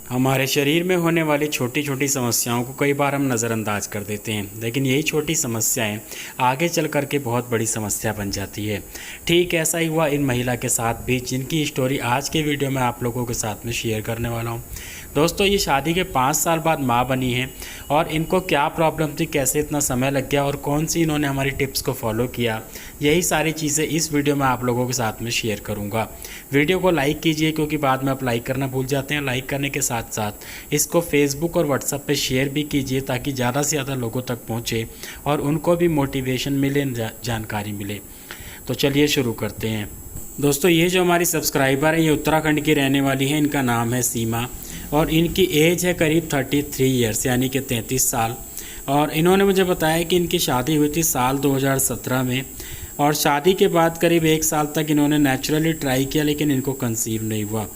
हमारे शरीर में होने वाली छोटी छोटी समस्याओं को कई बार हम नज़रअंदाज कर देते हैं, लेकिन यही छोटी समस्याएं आगे चल कर के बहुत बड़ी समस्या बन जाती है। ठीक ऐसा ही हुआ इन महिला के साथ भी, जिनकी स्टोरी आज के वीडियो में आप लोगों के साथ में शेयर करने वाला हूं। दोस्तों, ये शादी के 5 साल बाद माँ बनी है और इनको क्या प्रॉब्लम थी, कैसे इतना समय लग गया और कौन सी इन्होंने हमारी टिप्स को फॉलो किया, यही सारी चीज़ें इस वीडियो में आप लोगों के साथ में शेयर करूँगा। वीडियो को लाइक कीजिए, क्योंकि बाद में आप लाइक करना भूल जाते हैं। लाइक करने के साथ साथ इसको फेसबुक और व्हाट्सएप पे शेयर भी कीजिए, ताकि ज़्यादा से ज़्यादा लोगों तक पहुँचे और उनको भी मोटिवेशन मिले, जानकारी मिले। तो चलिए शुरू करते हैं। दोस्तों, ये जो हमारी सब्सक्राइबर है, ये उत्तराखंड की रहने वाली है। इनका नाम है सीमा और इनकी एज है करीब 33 ईयर्स, यानी कि 33 साल। और इन्होंने मुझे बताया कि इनकी शादी हुई थी साल 2017 में, और शादी के बाद करीब 1 साल तक इन्होंने नेचुरली ट्राई किया, लेकिन इनको कंसीव नहीं हुआ।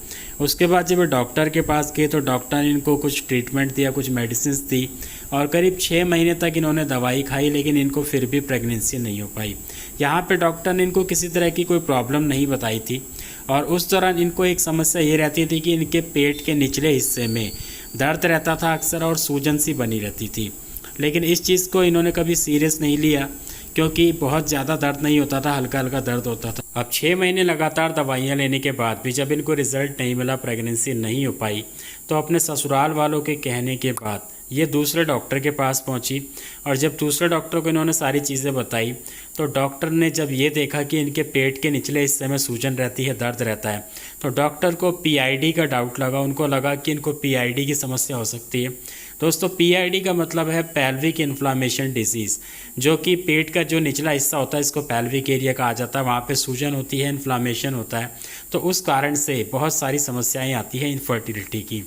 उसके बाद जब डॉक्टर के पास गए तो डॉक्टर ने इनको कुछ ट्रीटमेंट दिया, कुछ मेडिसिन दी, और करीब 6 महीने तक इन्होंने दवाई खाई, लेकिन इनको फिर भी प्रेगनेंसी नहीं हो पाई। यहाँ पे डॉक्टर ने इनको किसी तरह की कोई प्रॉब्लम नहीं बताई थी, और उस दौरान इनको एक समस्या ये रहती थी कि इनके पेट के निचले हिस्से में दर्द रहता था अक्सर, और सूजन सी बनी रहती थी। लेकिन इस चीज़ को इन्होंने कभी सीरियस नहीं लिया, क्योंकि बहुत ज़्यादा दर्द नहीं होता था, हल्का हल्का दर्द होता था। अब 6 महीने लगातार दवाइयाँ लेने के बाद भी जब इनको रिजल्ट नहीं मिला, प्रेगनेंसी नहीं हो पाई, तो अपने ससुराल वालों के कहने के बाद ये दूसरे डॉक्टर के पास पहुंची। और जब दूसरे डॉक्टर को इन्होंने सारी चीज़ें बताई, तो डॉक्टर ने जब ये देखा कि इनके पेट के निचले हिस्से में सूजन रहती है, दर्द रहता है, तो डॉक्टर को पीआईडी का डाउट लगा। उनको लगा कि इनको पीआईडी की समस्या हो सकती है। दोस्तों, पीआईडी का मतलब है पेल्विक इन्फ्लामेशन डिजीज़, जो कि पेट का जो निचला हिस्सा होता है, इसको पेल्विक एरिया कहा जाता है। वहाँ पे सूजन होती है, इन्फ्लामेशन होता है, तो उस कारण से बहुत सारी समस्याएं आती हैं इनफर्टिलिटी की।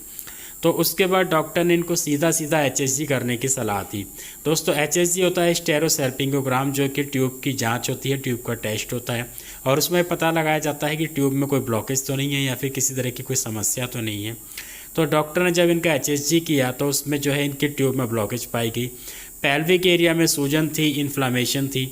तो उसके बाद डॉक्टर ने इनको सीधा सीधा एचएसजी करने की सलाह दी। दोस्तों, एचएसजी होता है स्टेरोसर्पिंगोग्राम, जो कि ट्यूब की जांच होती है, ट्यूब का टेस्ट होता है, और उसमें पता लगाया जाता है कि ट्यूब में कोई ब्लॉकेज तो नहीं है या फिर किसी तरह की कोई समस्या तो नहीं है। तो डॉक्टर ने जब इनका एचएसजी किया तो उसमें जो है इनकी ट्यूब में ब्लॉकेज पाई गई, पेल्विक एरिया में सूजन थी, इन्फ्लामेशन थी,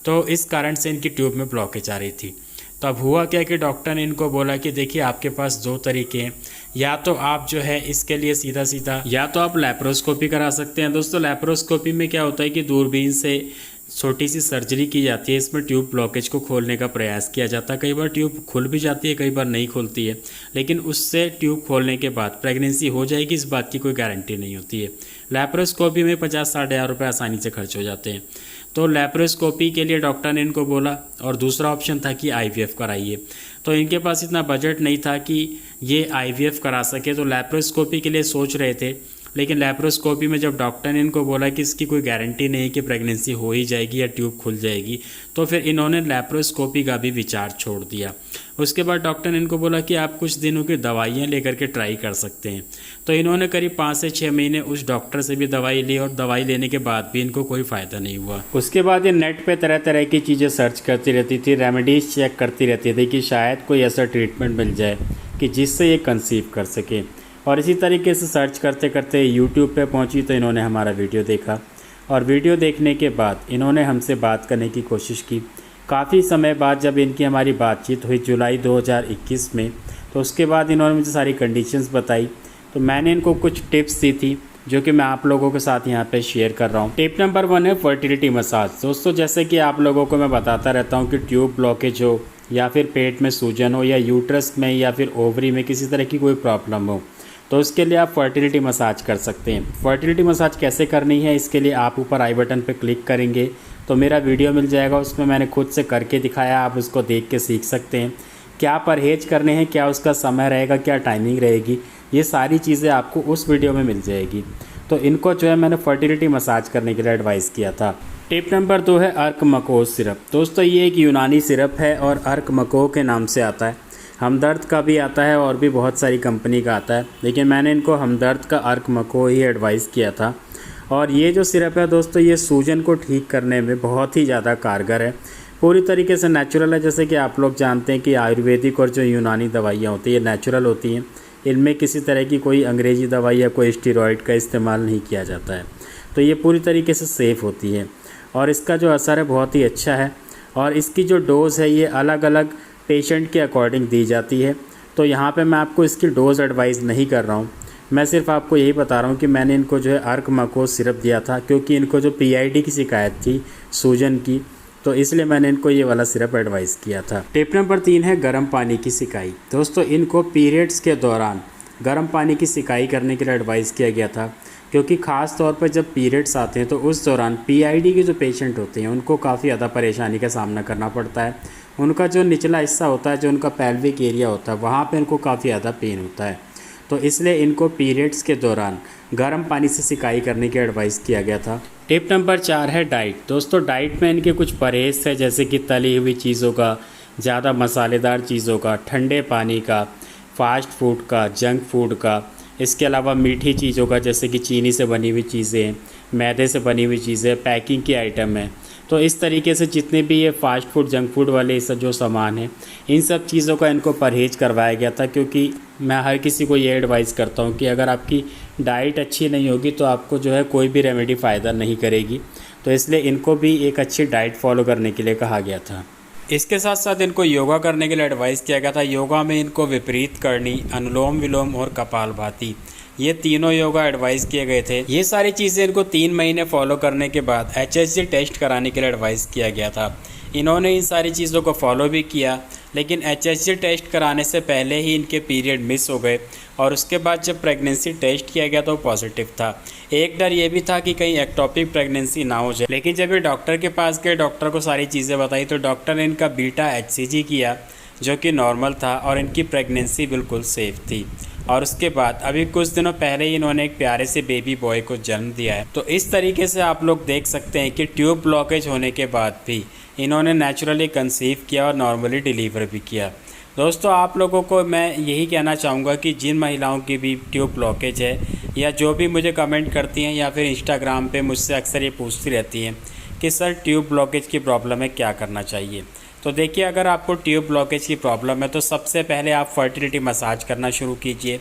तो इस कारण से इनकी ट्यूब में ब्लॉकेज आ रही थी। तो अब हुआ क्या कि डॉक्टर ने इनको बोला कि देखिए, आपके पास 2 तरीके हैं, या तो आप जो है इसके लिए सीधा सीधा या तो आप लैप्रोस्कोपी करा सकते हैं। दोस्तों, लैप्रोस्कोपी में क्या होता है कि दूरबीन से छोटी सी सर्जरी की जाती है। इसमें ट्यूब ब्लॉकेज को खोलने का प्रयास किया जाता है। कई बार ट्यूब खुल भी जाती है, कई बार नहीं खुलती है, लेकिन उससे ट्यूब खोलने के बाद प्रेगनेंसी हो जाएगी, इस बात की कोई गारंटी नहीं होती है। लैप्रोस्कोपी में 50-60 हज़ार रुपये आसानी से खर्च हो जाते हैं। तो लैप्रोस्कोपी के लिए डॉक्टर ने इनको बोला, और दूसरा ऑप्शन था कि आईवीएफ कराइए। तो इनके पास इतना बजट नहीं था कि ये आईवीएफ करा सके, तो लैप्रोस्कोपी के लिए सोच रहे थे। लेकिन लैप्रोस्कोपी में जब डॉक्टर ने इनको बोला कि इसकी कोई गारंटी नहीं कि प्रेगनेंसी हो ही जाएगी या ट्यूब खुल जाएगी, तो फिर इन्होंने लैप्रोस्कोपी का भी विचार छोड़ दिया। उसके बाद डॉक्टर ने इनको बोला कि आप कुछ दिनों की दवाइयाँ लेकर के ट्राई कर सकते हैं। तो इन्होंने करीब 5 से 6 महीने उस डॉक्टर से भी दवाई ली, और दवाई लेने के बाद भी इनको कोई फ़ायदा नहीं हुआ। उसके बाद ये नेट पे तरह तरह की चीज़ें सर्च करती रहती थी, रेमेडीज़ चेक करती रहती थी कि शायद कोई ऐसा ट्रीटमेंट मिल जाए कि जिससे ये कंसीव कर सके। और इसी तरीके से सर्च करते करते यूट्यूब पे पहुंची, तो इन्होंने हमारा वीडियो देखा, और वीडियो देखने के बाद इन्होंने हमसे बात करने की कोशिश की। काफ़ी समय बाद जब इनकी हमारी बातचीत हुई जुलाई 2021 में, तो उसके बाद इन्होंने मुझे सारी कंडीशंस बताई। तो मैंने इनको कुछ टिप्स दी थी, जो कि मैं आप लोगों के साथ यहाँ पे शेयर कर रहा हूँ। टिप नंबर 1 है फर्टिलिटी मसाज। दोस्तों, जैसे कि आप लोगों को मैं बताता रहता हूँ कि ट्यूब ब्लॉकेज हो, या फिर पेट में सूजन हो, या यूट्रस में या फिर ओवरी में किसी तरह की कोई प्रॉब्लम हो, तो उसके लिए आप फर्टिलिटी मसाज कर सकते हैं। फर्टिलिटी मसाज कैसे करनी है, इसके लिए आप ऊपर आई बटन पर क्लिक करेंगे तो मेरा वीडियो मिल जाएगा, उसमें मैंने खुद से करके दिखाया, आप उसको देख के सीख सकते हैं। क्या परहेज करने हैं, क्या उसका समय रहेगा, क्या टाइमिंग रहेगी, ये सारी चीज़ें आपको उस वीडियो में मिल जाएगी। तो इनको जो है मैंने फर्टिलिटी मसाज करने के लिए एडवाइस किया था। टिप नंबर 2 है अर्क मको सिरप। दोस्तों, ये एक यूनानी सिरप है और अर्क मको के नाम से आता है। हमदर्द का भी आता है और भी बहुत सारी कंपनी का आता है, लेकिन मैंने इनको हमदर्द का अर्क मको ही एडवाइस किया था। और ये जो सिरप है दोस्तों, ये सूजन को ठीक करने में बहुत ही ज़्यादा कारगर है, पूरी तरीके से नेचुरल है। जैसे कि आप लोग जानते हैं कि आयुर्वेदिक और जो यूनानी दवाइयाँ होती हैं, ये नेचुरल होती हैं, इनमें किसी तरह की कोई अंग्रेज़ी दवाई या कोई स्टेरॉइड का इस्तेमाल नहीं किया जाता है, तो ये पूरी तरीके से सेफ़ होती है। और इसका जो असर है बहुत ही अच्छा है, और इसकी जो डोज़ है ये अलग अलग पेशेंट के अकॉर्डिंग दी जाती है। तो यहाँ पे मैं आपको इसकी डोज़ एडवाइस नहीं कर रहा हूँ, मैं सिर्फ आपको यही बता रहा हूँ कि मैंने इनको जो है अर्क मकोज सिरप दिया था, क्योंकि इनको जो PID की शिकायत थी सूजन की, तो इसलिए मैंने इनको ये वाला सिरप एडवाइस किया था। टिप नंबर 3 है गर्म पानी की सिकाई। दोस्तों इनको पीरियड्स के दौरान गर्म पानी की सिकाई करने के लिए एडवाइस किया गया था, क्योंकि ख़ास तौर पर जब पीरियड्स आते हैं तो उस दौरान PID के जो पेशेंट होते हैं उनको काफ़ी ज़्यादा परेशानी का सामना करना पड़ता है। उनका जो निचला हिस्सा होता है, जो उनका पेल्विक एरिया होता है, वहाँ पे उनको काफ़ी ज़्यादा पेन होता है। तो इसलिए इनको पीरियड्स के दौरान गर्म पानी से सिकाई करने की एडवाइस किया गया था। टिप नंबर 4 है डाइट। दोस्तों डाइट में इनके कुछ परहेज़ है, जैसे कि तली हुई चीज़ों का, ज़्यादा मसालेदार चीज़ों का, ठंडे पानी का, फास्ट फूड का, जंक फूड का, इसके अलावा मीठी चीज़ों का, जैसे कि चीनी से बनी हुई चीज़ें, मैदे से बनी हुई चीज़ें, पैकिंग की आइटम है। तो इस तरीके से जितने भी ये फास्ट फूड जंक फूड वाले सब जो सामान है, इन सब चीज़ों का इनको परहेज़ करवाया गया था, क्योंकि मैं हर किसी को ये एडवाइस करता हूँ कि अगर आपकी डाइट अच्छी नहीं होगी तो आपको जो है कोई भी रेमेडी फ़ायदा नहीं करेगी। तो इसलिए इनको भी एक अच्छी डाइट फॉलो करने के लिए कहा गया था। इसके साथ साथ इनको योगा करने के लिए एडवाइस किया गया था। योगा में इनको विपरीत करनी, अनुलोम विलोम और कपालभाति, ये तीनों योगा एडवाइस किए गए थे। ये सारी चीज़ें इनको 3 महीने फॉलो करने के बाद HSG टेस्ट कराने के लिए एडवाइस किया गया था। इन्होंने इन सारी चीज़ों को फॉलो भी किया, लेकिन HSG टेस्ट कराने से पहले ही इनके पीरियड मिस हो गए, और उसके बाद जब प्रेगनेंसी टेस्ट किया गया तो पॉजिटिव था। एक डर ये भी था कि कहीं एक्टोपिक प्रेगनेंसी ना हो जाए, लेकिन जब ये डॉक्टर के पास गए, डॉक्टर को सारी चीज़ें बताई, तो डॉक्टर ने इनका बीटा HCG किया जो कि नॉर्मल था, और इनकी प्रेगनेंसी बिल्कुल सेफ़ थी। और उसके बाद अभी कुछ दिनों पहले ही इन्होंने एक प्यारे से बेबी बॉय को जन्म दिया है। तो इस तरीके से आप लोग देख सकते हैं कि ट्यूब ब्लॉकेज होने के बाद भी इन्होंने नेचुरली कंसीव किया और नॉर्मली डिलीवर भी किया। दोस्तों आप लोगों को मैं यही कहना चाहूँगा कि जिन महिलाओं की भी ट्यूब ब्लॉकेज है, या जो भी मुझे कमेंट करती हैं या फिर इंस्टाग्राम पे मुझसे अक्सर ये पूछती रहती हैं कि सर ट्यूब ब्लॉकेज की प्रॉब्लम है, क्या करना चाहिए। तो देखिए, अगर आपको ट्यूब ब्लॉकेज की प्रॉब्लम है तो सबसे पहले आप फर्टिलिटी मसाज करना शुरू कीजिए।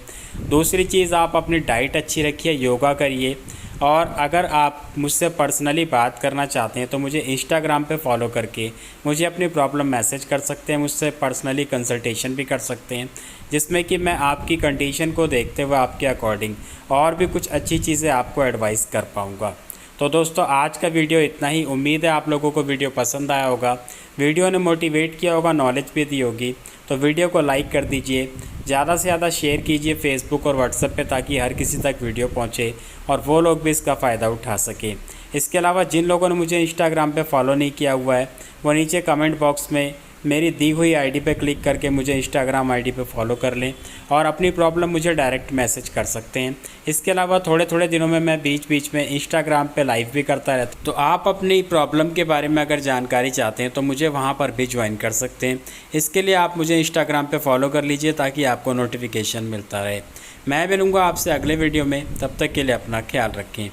दूसरी चीज़, आप अपनी डाइट अच्छी रखिए, योगा करिए, और अगर आप मुझसे पर्सनली बात करना चाहते हैं तो मुझे इंस्टाग्राम पे फॉलो करके मुझे अपनी प्रॉब्लम मैसेज कर सकते हैं, मुझसे पर्सनली कंसल्टेशन भी कर सकते हैं, जिसमें कि मैं आपकी कंडीशन को देखते हुए आपके अकॉर्डिंग और भी कुछ अच्छी चीज़ें आपको एडवाइस कर पाऊँगा। तो दोस्तों आज का वीडियो इतना ही। उम्मीद है आप लोगों को वीडियो पसंद आया होगा, वीडियो ने मोटिवेट किया होगा, नॉलेज भी दी होगी। तो वीडियो को लाइक कर दीजिए, ज़्यादा से ज़्यादा शेयर कीजिए फेसबुक और व्हाट्सएप पे, ताकि हर किसी तक वीडियो पहुंचे और वो लोग भी इसका फ़ायदा उठा सकें। इसके अलावा जिन लोगों ने मुझे इंस्टाग्राम पे फॉलो नहीं किया हुआ है, वो नीचे कमेंट बॉक्स में मेरी दी हुई आईडी पे क्लिक करके मुझे इंस्टाग्राम आईडी पे फॉलो कर लें और अपनी प्रॉब्लम मुझे डायरेक्ट मैसेज कर सकते हैं। इसके अलावा थोड़े थोड़े दिनों में मैं बीच बीच में इंस्टाग्राम पे लाइव भी करता रहता हूँ, तो आप अपनी प्रॉब्लम के बारे में अगर जानकारी चाहते हैं तो मुझे वहाँ पर भी ज्वाइन कर सकते हैं। इसके लिए आप मुझे इंस्टाग्राम पर फॉलो कर लीजिए ताकि आपको नोटिफिकेशन मिलता रहे। मैं मिलूँगा आपसे अगले वीडियो में, तब तक के लिए अपना ख्याल रखें।